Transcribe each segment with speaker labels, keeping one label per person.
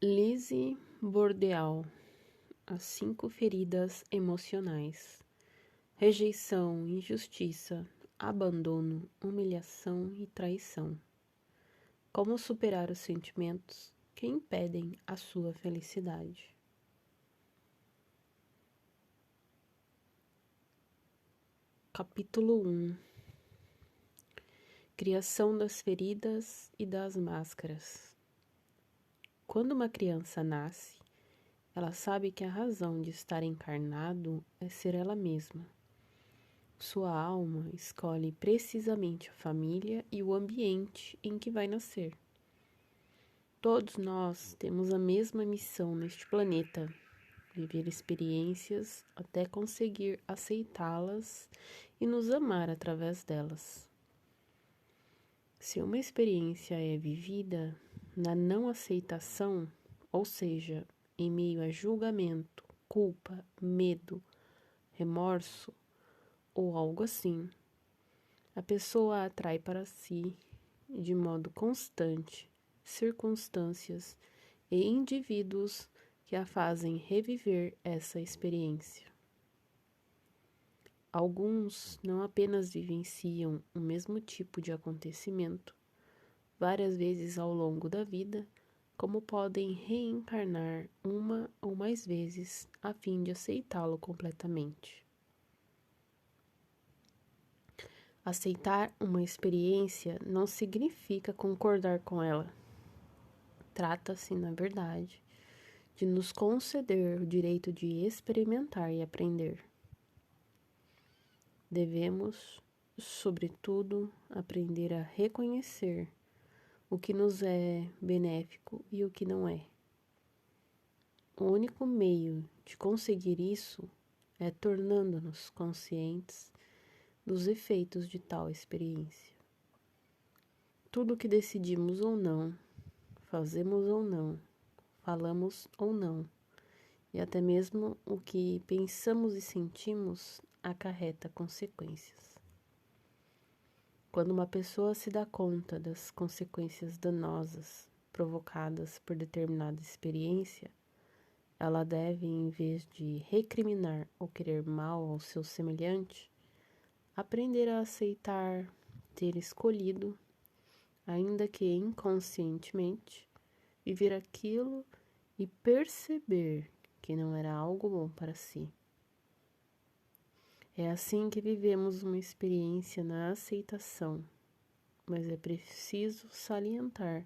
Speaker 1: Lise Bordeaux, As 5 feridas emocionais: rejeição, injustiça, abandono, humilhação e traição. Como superar os sentimentos que impedem a sua felicidade? Capítulo 1: Criação das feridas e das máscaras. Quando uma criança nasce, ela sabe que a razão de estar encarnado é ser ela mesma. Sua alma escolhe precisamente a família e o ambiente em que vai nascer. Todos nós temos a mesma missão neste planeta: viver experiências até conseguir aceitá-las e nos amar através delas. Se uma experiência é vivida na não aceitação, ou seja, em meio a julgamento, culpa, medo, remorso ou algo assim, a pessoa atrai para si, de modo constante, circunstâncias e indivíduos que a fazem reviver essa experiência. Alguns não apenas vivenciam o mesmo tipo de acontecimento várias vezes ao longo da vida, como podem reencarnar uma ou mais vezes a fim de aceitá-lo completamente. Aceitar uma experiência não significa concordar com ela. Trata-se, na verdade, de nos conceder o direito de experimentar e aprender. Devemos, sobretudo, aprender a reconhecer o que nos é benéfico e o que não é. O único meio de conseguir isso é tornando-nos conscientes dos efeitos de tal experiência. Tudo o que decidimos ou não, fazemos ou não, falamos ou não, e até mesmo o que pensamos e sentimos acarreta consequências. Quando uma pessoa se dá conta das consequências danosas provocadas por determinada experiência, ela deve, em vez de recriminar ou querer mal ao seu semelhante, aprender a aceitar ter escolhido, ainda que inconscientemente, viver aquilo e perceber que não era algo bom para si. É assim que vivemos uma experiência na aceitação, mas é preciso salientar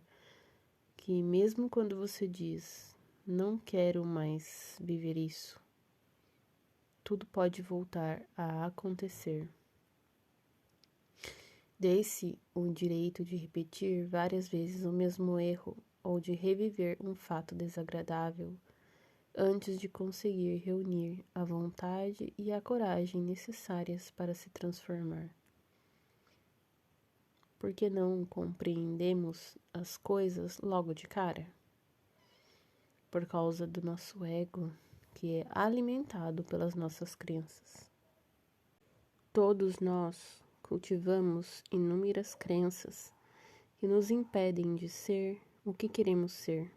Speaker 1: que mesmo quando você diz "não quero mais viver isso", tudo pode voltar a acontecer. Dê-se o direito de repetir várias vezes o mesmo erro ou de reviver um fato desagradável antes de conseguir reunir a vontade e a coragem necessárias para se transformar. Por que não compreendemos as coisas logo de cara? Por causa do nosso ego, que é alimentado pelas nossas crenças. Todos nós cultivamos inúmeras crenças que nos impedem de ser o que queremos ser.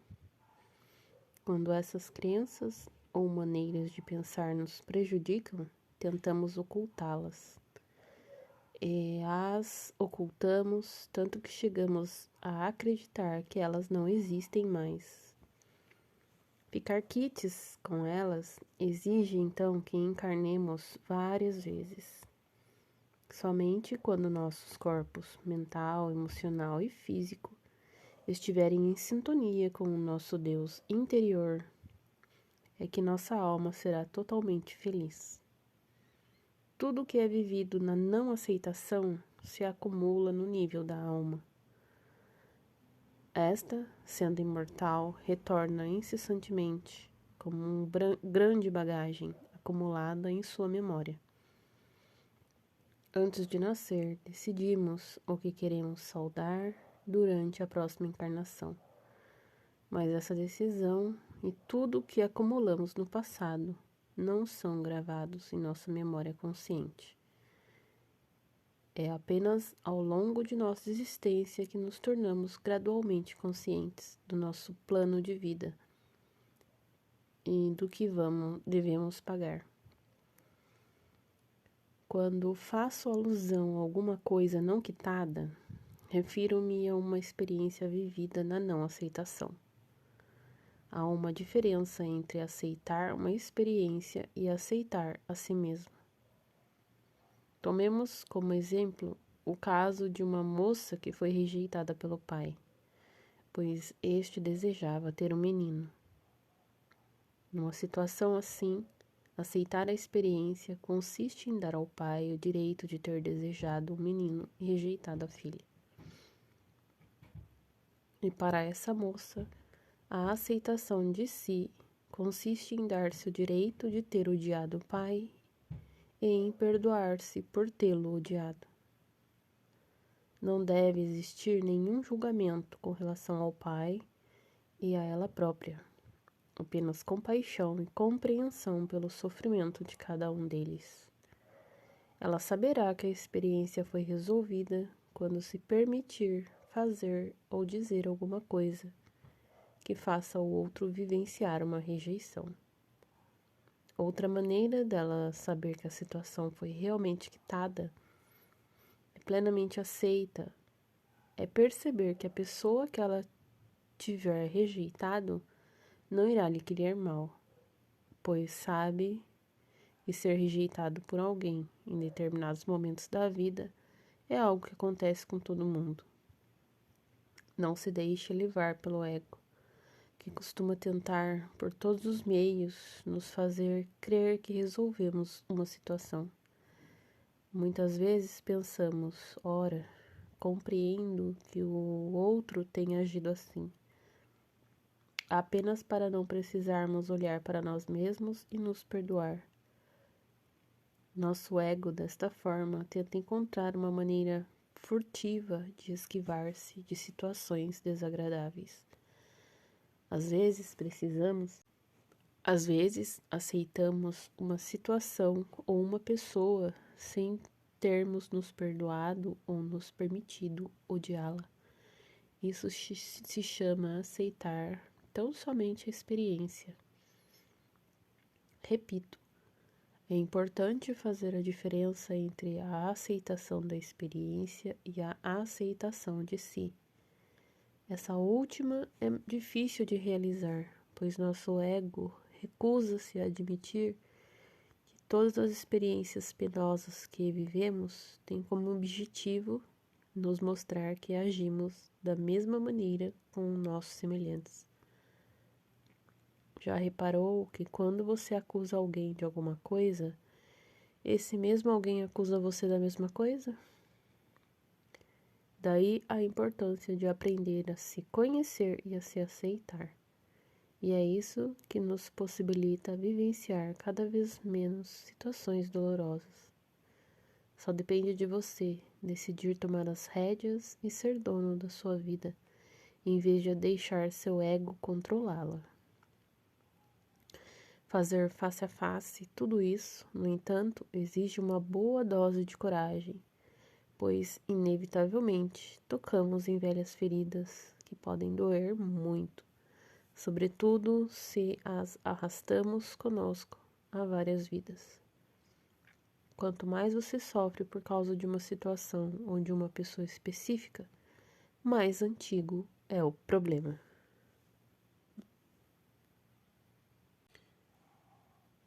Speaker 1: Quando essas crenças ou maneiras de pensar nos prejudicam, tentamos ocultá-las. E as ocultamos tanto que chegamos a acreditar que elas não existem mais. Ficar quites com elas exige então que encarnemos várias vezes. Somente quando nossos corpos mental, emocional e físico estiverem em sintonia com o nosso Deus interior, é que nossa alma será totalmente feliz. Tudo que é vivido na não aceitação se acumula no nível da alma. Esta, sendo imortal, retorna incessantemente como grande bagagem acumulada em sua memória. Antes de nascer, decidimos o que queremos saudar durante a próxima encarnação. Mas essa decisão e tudo o que acumulamos no passado não são gravados em nossa memória consciente. É apenas ao longo de nossa existência que nos tornamos gradualmente conscientes do nosso plano de vida e do que devemos pagar. Quando faço alusão a alguma coisa não quitada, refiro-me a uma experiência vivida na não aceitação. Há uma diferença entre aceitar uma experiência e aceitar a si mesmo. Tomemos como exemplo o caso de uma moça que foi rejeitada pelo pai, pois este desejava ter um menino. Numa situação assim, aceitar a experiência consiste em dar ao pai o direito de ter desejado um menino e rejeitado a filha. E para essa moça, a aceitação de si consiste em dar-se o direito de ter odiado o pai e em perdoar-se por tê-lo odiado. Não deve existir nenhum julgamento com relação ao pai e a ela própria, apenas compaixão e compreensão pelo sofrimento de cada um deles. Ela saberá que a experiência foi resolvida quando se permitir fazer ou dizer alguma coisa que faça o outro vivenciar uma rejeição. Outra maneira dela saber que a situação foi realmente quitada, é plenamente aceita, é perceber que a pessoa que ela tiver rejeitado não irá lhe querer mal, pois sabe que ser rejeitado por alguém em determinados momentos da vida é algo que acontece com todo mundo. Não se deixe levar pelo ego, que costuma tentar, por todos os meios, nos fazer crer que resolvemos uma situação. Muitas vezes pensamos, ora, compreendo que o outro tenha agido assim, apenas para não precisarmos olhar para nós mesmos e nos perdoar. Nosso ego, desta forma, tenta encontrar uma maneira furtiva de esquivar-se de situações desagradáveis. Às vezes aceitamos uma situação ou uma pessoa sem termos nos perdoado ou nos permitido odiá-la. Isso se chama aceitar tão somente a experiência. Repito, é importante fazer a diferença entre a aceitação da experiência e a aceitação de si. Essa última é difícil de realizar, pois nosso ego recusa-se a admitir que todas as experiências penosas que vivemos têm como objetivo nos mostrar que agimos da mesma maneira com nossos semelhantes. Já reparou que quando você acusa alguém de alguma coisa, esse mesmo alguém acusa você da mesma coisa? Daí a importância de aprender a se conhecer e a se aceitar. E é isso que nos possibilita vivenciar cada vez menos situações dolorosas. Só depende de você decidir tomar as rédeas e ser dono da sua vida, em vez de deixar seu ego controlá-la. Fazer face a face tudo isso, no entanto, exige uma boa dose de coragem, pois, inevitavelmente, tocamos em velhas feridas que podem doer muito, sobretudo se as arrastamos conosco há várias vidas. Quanto mais você sofre por causa de uma situação ou de uma pessoa específica, mais antigo é o problema.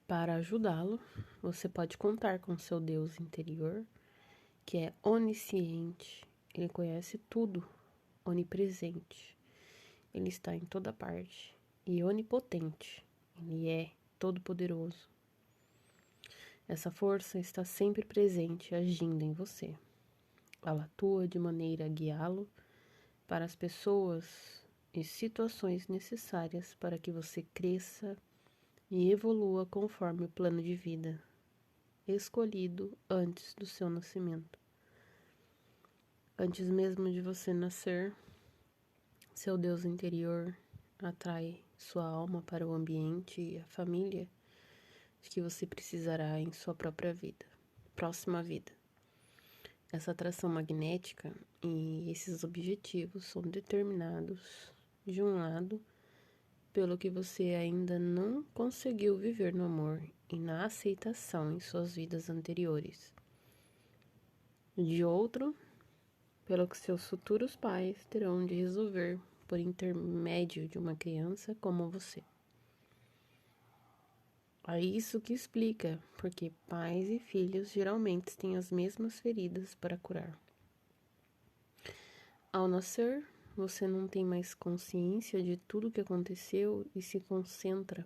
Speaker 1: Para ajudá-lo, você pode contar com seu Deus interior, que é onisciente, ele conhece tudo, onipresente, ele está em toda parte, e onipotente, ele é todo-poderoso. Essa força está sempre presente, agindo em você. Ela atua de maneira a guiá-lo para as pessoas e situações necessárias para que você cresça e evolua conforme o plano de vida escolhido antes do seu nascimento. Antes mesmo de você nascer, seu Deus interior atrai sua alma para o ambiente e a família de que você precisará em sua próxima vida. Essa atração magnética e esses objetivos são determinados, de um lado, pelo que você ainda não conseguiu viver no amor e na aceitação em suas vidas anteriores. De outro, pelo que seus futuros pais terão de resolver por intermédio de uma criança como você. É isso que explica porque pais e filhos geralmente têm as mesmas feridas para curar. Ao nascer, você não tem mais consciência de tudo o que aconteceu e se concentra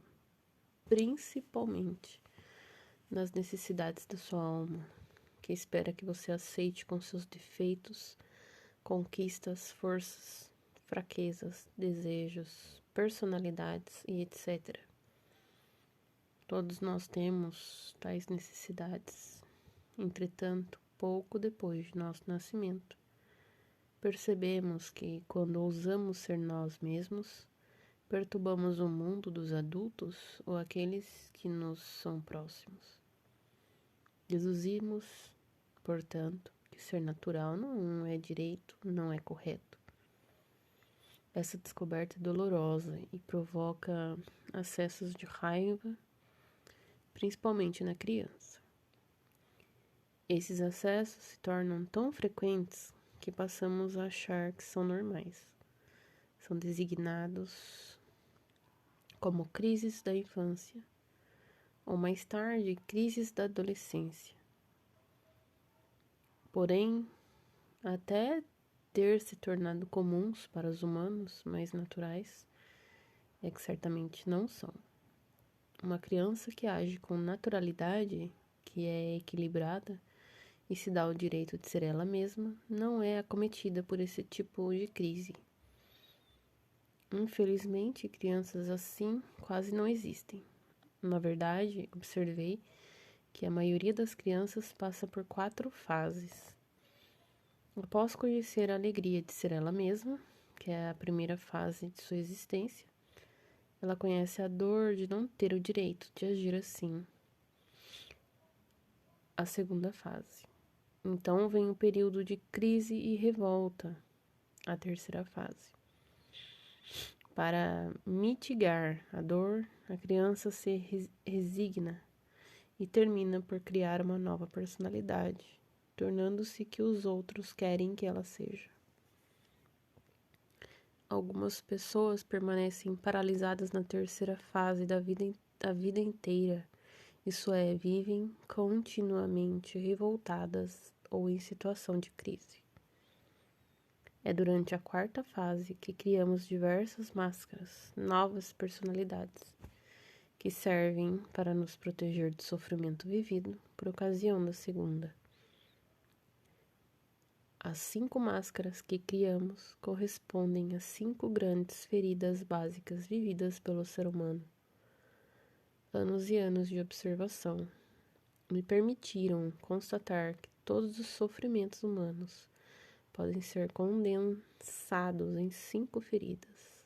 Speaker 1: principalmente nas necessidades da sua alma, que espera que você aceite com seus defeitos, conquistas, forças, fraquezas, desejos, personalidades e etc. Todos nós temos tais necessidades. Entretanto, pouco depois de nosso nascimento, percebemos que, quando ousamos ser nós mesmos, perturbamos o mundo dos adultos ou aqueles que nos são próximos. Deduzimos, portanto, que ser natural não é direito, não é correto. Essa descoberta é dolorosa e provoca acessos de raiva, principalmente na criança. Esses acessos se tornam tão frequentes que passamos a achar que são normais. São designados como crises da infância ou mais tarde crises da adolescência. Porém, até ter se tornado comuns para os humanos mais naturais, é que certamente não são. Uma criança que age com naturalidade, que é equilibrada e se dá o direito de ser ela mesma, não é acometida por esse tipo de crise. Infelizmente, crianças assim quase não existem. Na verdade, observei que a maioria das crianças passa por 4 fases. Após conhecer a alegria de ser ela mesma, que é a primeira fase de sua existência, ela conhece a dor de não ter o direito de agir assim, a segunda fase. Então vem o período de crise e revolta, a terceira fase. Para mitigar a dor, a criança se resigna e termina por criar uma nova personalidade, tornando-se que os outros querem que ela seja. Algumas pessoas permanecem paralisadas na terceira fase da vida inteira, isso é, vivem continuamente revoltadas ou em situação de crise. É durante a quarta fase que criamos diversas máscaras, novas personalidades, que servem para nos proteger do sofrimento vivido por ocasião da segunda. As 5 máscaras que criamos correspondem às 5 grandes feridas básicas vividas pelo ser humano. Anos e anos de observação me permitiram constatar que todos os sofrimentos humanos podem ser condensados em 5 feridas.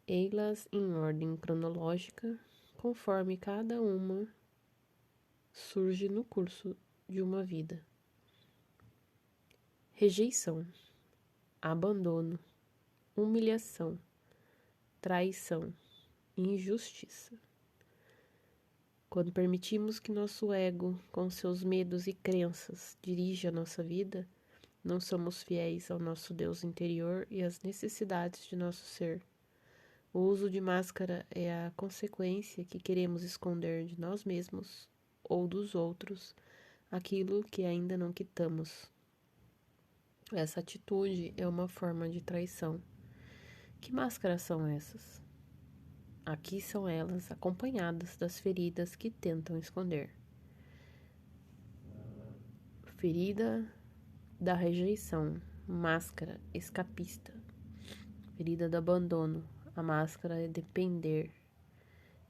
Speaker 1: Ei-las em ordem cronológica, conforme cada uma surge no curso de uma vida. Rejeição, abandono, humilhação, traição, injustiça. Quando permitimos que nosso ego, com seus medos e crenças, dirija a nossa vida, não somos fiéis ao nosso Deus interior e às necessidades de nosso ser. O uso de máscara é a consequência que queremos esconder de nós mesmos ou dos outros aquilo que ainda não quitamos. Essa atitude é uma forma de traição. Que máscaras são essas? Aqui são elas, acompanhadas das feridas que tentam esconder. Ferida da rejeição, máscara escapista. Ferida do abandono, a máscara é depender.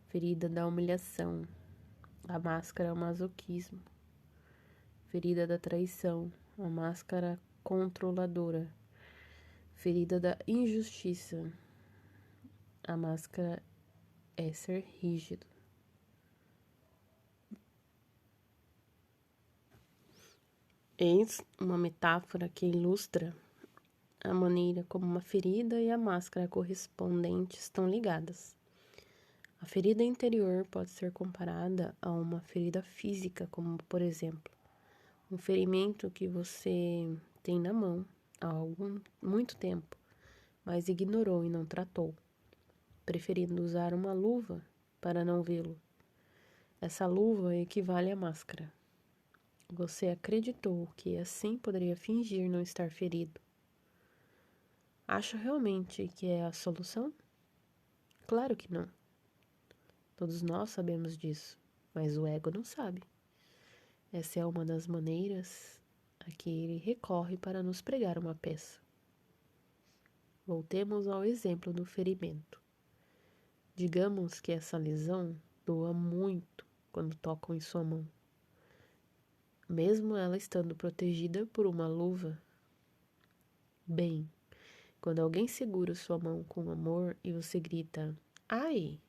Speaker 1: Ferida da humilhação, a máscara é o masoquismo. Ferida da traição, a máscara controladora. Ferida da injustiça, a máscara é ser rígido. Eis uma metáfora que ilustra a maneira como uma ferida e a máscara correspondente estão ligadas. A ferida interior pode ser comparada a uma ferida física, como, por exemplo, um ferimento que você tem na mão há muito tempo, mas ignorou e não tratou, preferindo usar uma luva para não vê-lo. Essa luva equivale à máscara. Você acreditou que assim poderia fingir não estar ferido. Acha realmente que é a solução? Claro que não. Todos nós sabemos disso, mas o ego não sabe. Essa é uma das maneiras a que ele recorre para nos pregar uma peça. Voltemos ao exemplo do ferimento. Digamos que essa lesão doa muito quando tocam em sua mão, mesmo ela estando protegida por uma luva. Bem, quando alguém segura sua mão com amor e você grita: "Ai,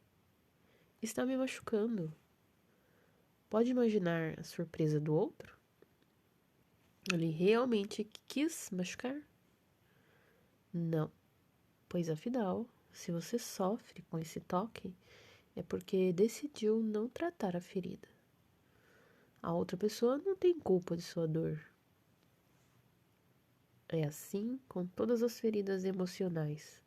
Speaker 1: está me machucando." Pode imaginar a surpresa do outro? Ele realmente quis machucar? Não, pois afinal, se você sofre com esse toque, é porque decidiu não tratar a ferida. A outra pessoa não tem culpa de sua dor. É assim com todas as feridas emocionais.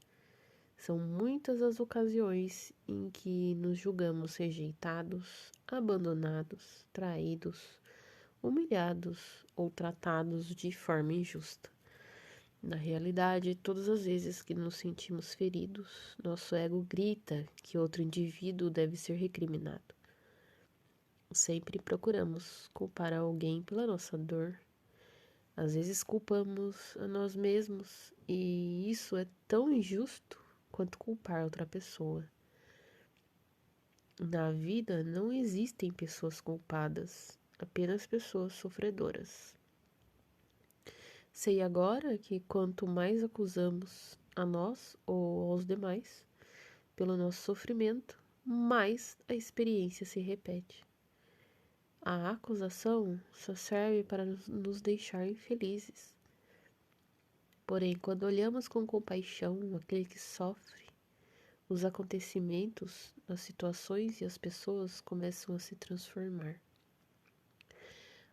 Speaker 1: São muitas as ocasiões em que nos julgamos rejeitados, abandonados, traídos, humilhados ou tratados de forma injusta. Na realidade, todas as vezes que nos sentimos feridos, nosso ego grita que outro indivíduo deve ser recriminado. Sempre procuramos culpar alguém pela nossa dor. Às vezes culpamos a nós mesmos, e isso é tão injusto quanto culpar outra pessoa. Na vida não existem pessoas culpadas, apenas pessoas sofredoras. Sei agora que quanto mais acusamos a nós ou aos demais pelo nosso sofrimento, mais a experiência se repete. A acusação só serve para nos deixar infelizes. Porém, quando olhamos com compaixão aquele que sofre, os acontecimentos, as situações e as pessoas começam a se transformar.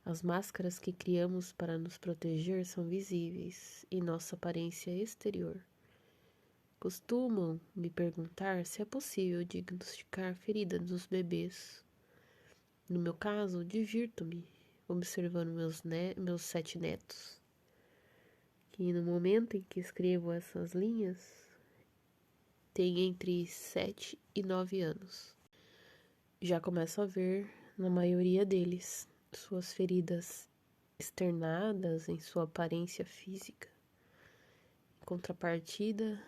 Speaker 1: As máscaras que criamos para nos proteger são visíveis em nossa aparência exterior. Costumam me perguntar se é possível diagnosticar ferida nos bebês. No meu caso, divirto-me observando meus 7 netos, que no momento em que escrevo essas linhas, têm entre 7 e 9 anos. Já começo a ver, na maioria deles, suas feridas externadas em sua aparência física. Em contrapartida,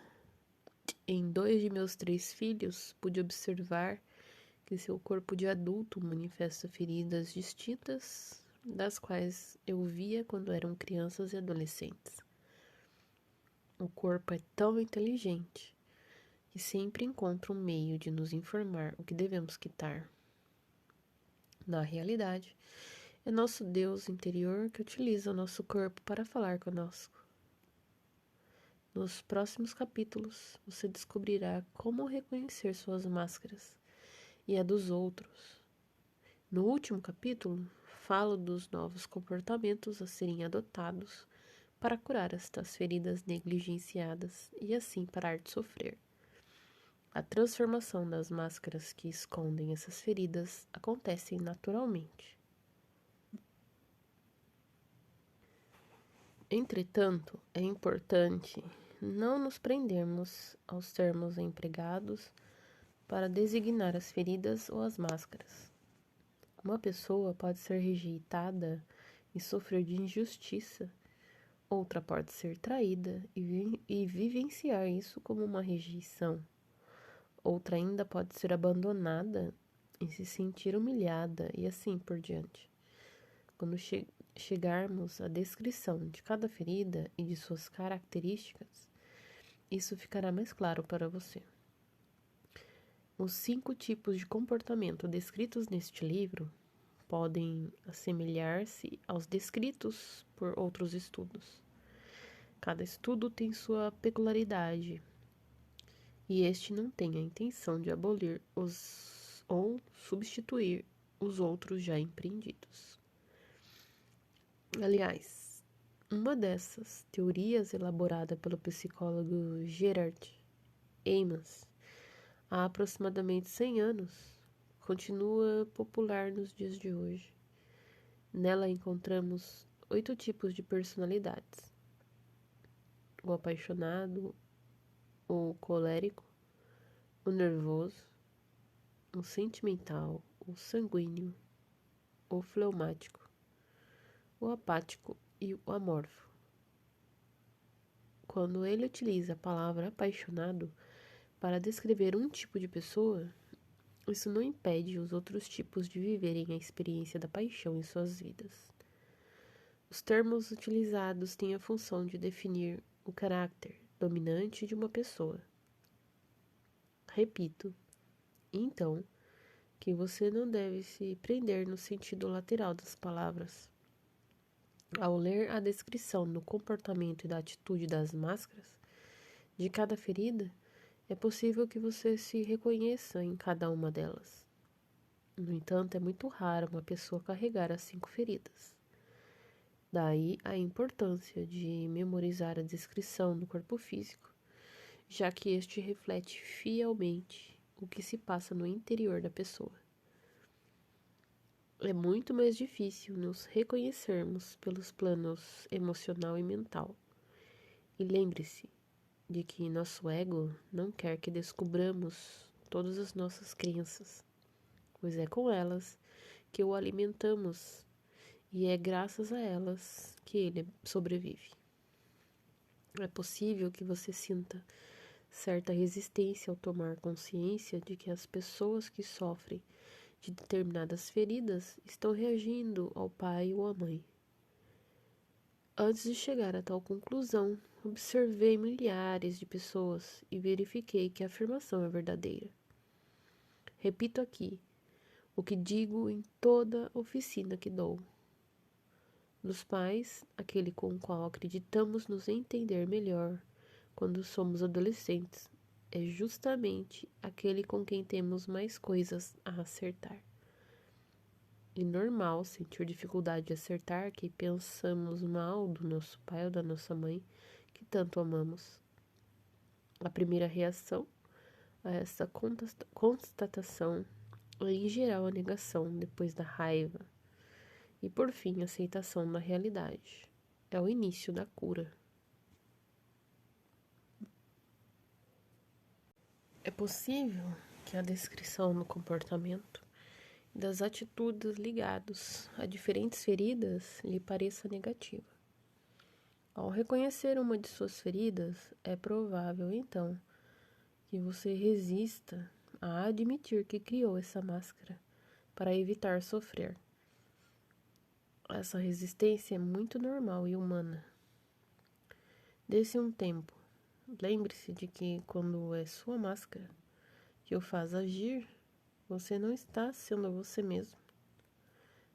Speaker 1: em 2 de meus 3 filhos, pude observar que seu corpo de adulto manifesta feridas distintas das quais eu via quando eram crianças e adolescentes. O corpo é tão inteligente que sempre encontra um meio de nos informar o que devemos quitar. Na realidade, é nosso Deus interior que utiliza o nosso corpo para falar conosco. Nos próximos capítulos, você descobrirá como reconhecer suas máscaras e a dos outros. No último capítulo, falo dos novos comportamentos a serem adotados para curar estas feridas negligenciadas e assim parar de sofrer. A transformação das máscaras que escondem essas feridas acontece naturalmente. Entretanto, é importante não nos prendermos aos termos empregados para designar as feridas ou as máscaras. Uma pessoa pode ser rejeitada e sofrer de injustiça, outra pode ser traída e vivenciar isso como uma rejeição. Outra ainda pode ser abandonada e se sentir humilhada e assim por diante. Quando chegarmos à descrição de cada ferida e de suas características, isso ficará mais claro para você. Os 5 tipos de comportamento descritos neste livro podem assemelhar-se aos descritos por outros estudos. Cada estudo tem sua peculiaridade, e este não tem a intenção de abolir os ou substituir os outros já empreendidos. Aliás, uma dessas teorias elaborada pelo psicólogo Gerard Amos há aproximadamente 100 anos continua popular nos dias de hoje. Nela encontramos 8 tipos de personalidades: o apaixonado, o colérico, o nervoso, o sentimental, o sanguíneo, o fleumático, o apático e o amorfo. Quando ele utiliza a palavra apaixonado para descrever um tipo de pessoa, isso não impede os outros tipos de viverem a experiência da paixão em suas vidas. Os termos utilizados têm a função de definir o caráter dominante de uma pessoa. Repito, então, que você não deve se prender no sentido lateral das palavras. Ao ler a descrição no comportamento e da atitude das máscaras de cada ferida, é possível que você se reconheça em cada uma delas. No entanto, é muito raro uma pessoa carregar as 5 feridas. Daí a importância de memorizar a descrição no corpo físico, já que este reflete fielmente o que se passa no interior da pessoa. É muito mais difícil nos reconhecermos pelos planos emocional e mental. E lembre-se de que nosso ego não quer que descubramos todas as nossas crenças, pois é com elas que o alimentamos e é graças a elas que ele sobrevive. É possível que você sinta certa resistência ao tomar consciência de que as pessoas que sofrem de determinadas feridas estão reagindo ao pai ou à mãe. Antes de chegar a tal conclusão, observei milhares de pessoas e verifiquei que a afirmação é verdadeira. Repito aqui o que digo em toda oficina que dou. Dos pais, aquele com o qual acreditamos nos entender melhor quando somos adolescentes, é justamente aquele com quem temos mais coisas a acertar. É normal sentir dificuldade de acertar que pensamos mal do nosso pai ou da nossa mãe, que tanto amamos. A primeira reação a essa constatação é, em geral, a negação, depois da raiva, e por fim, a aceitação da realidade. É o início da cura. É possível que a descrição do comportamento e das atitudes ligados a diferentes feridas lhe pareça negativa. Ao reconhecer uma de suas feridas, é provável, então, que você resista a admitir que criou essa máscara para evitar sofrer. Essa resistência é muito normal e humana. Dê-se um tempo. Lembre-se de que quando é sua máscara que o faz agir, você não está sendo você mesmo.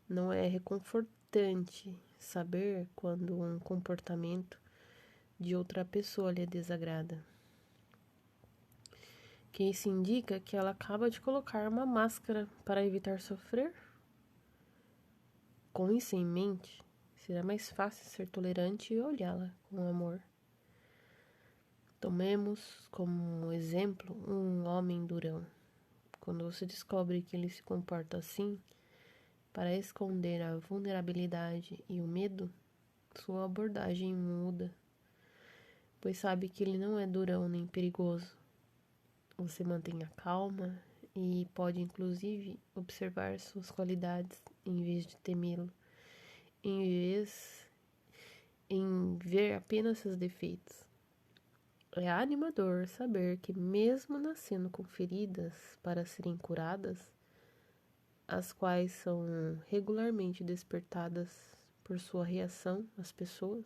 Speaker 1: Não é reconfortante saber quando um comportamento de outra pessoa lhe desagrada, que isso indica que ela acaba de colocar uma máscara para evitar sofrer? Com isso em mente, será mais fácil ser tolerante e olhá-la com amor. Tomemos como exemplo um homem durão. Quando você descobre que ele se comporta assim, para esconder a vulnerabilidade e o medo, sua abordagem muda, pois sabe que ele não é durão nem perigoso. Você mantém a calma e pode inclusive observar suas qualidades em vez de temê-lo, em ver apenas seus defeitos. É animador saber que mesmo nascendo com feridas para serem curadas, as quais são regularmente despertadas por sua reação às pessoas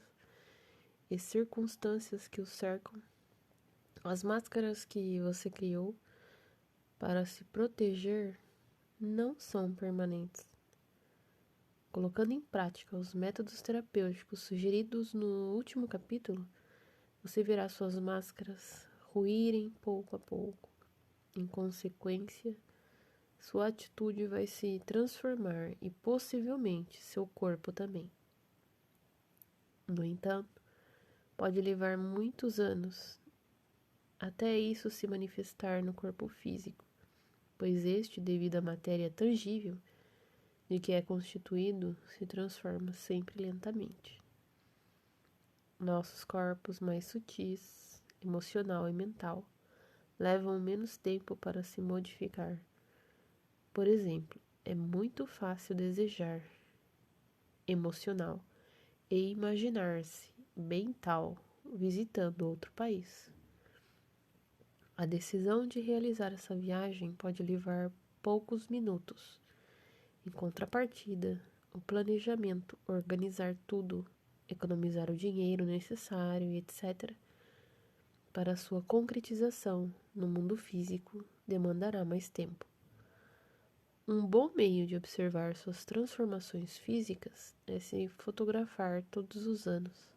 Speaker 1: e circunstâncias que o cercam, as máscaras que você criou para se proteger não são permanentes. Colocando em prática os métodos terapêuticos sugeridos no último capítulo, Você verá suas máscaras ruírem pouco a pouco. Em consequência, sua atitude vai se transformar e possivelmente seu corpo também. No entanto, pode levar muitos anos até isso se manifestar no corpo físico, pois este, devido à matéria tangível de que é constituído, se transforma sempre lentamente. Nossos corpos mais sutis, emocional e mental, levam menos tempo para se modificar. Por exemplo, é muito fácil desejar, emocional, e imaginar-se bem tal visitando outro país. A decisão de realizar essa viagem pode levar poucos minutos. Em contrapartida, o planejamento, organizar tudo, economizar o dinheiro necessário, etc., para sua concretização no mundo físico demandará mais tempo. Um bom meio de observar suas transformações físicas é se fotografar todos os anos.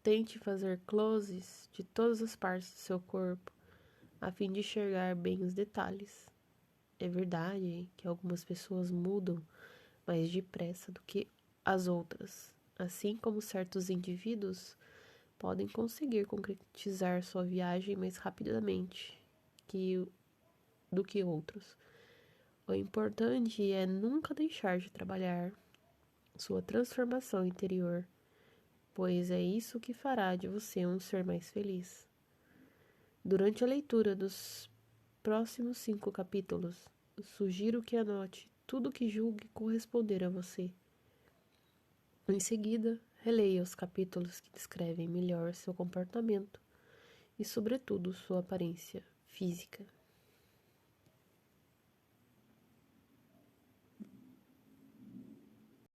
Speaker 1: Tente fazer closes de todas as partes do seu corpo, a fim de enxergar bem os detalhes. É verdade que algumas pessoas mudam mais depressa do que as outras, assim como certos indivíduos podem conseguir concretizar sua viagem mais rapidamente do que outros. O importante é nunca deixar de trabalhar sua transformação interior, pois é isso que fará de você um ser mais feliz. Durante a leitura dos próximos 5 capítulos, sugiro que anote tudo que julgue corresponder a você. Em seguida, releia os capítulos que descrevem melhor seu comportamento e, sobretudo, sua aparência física.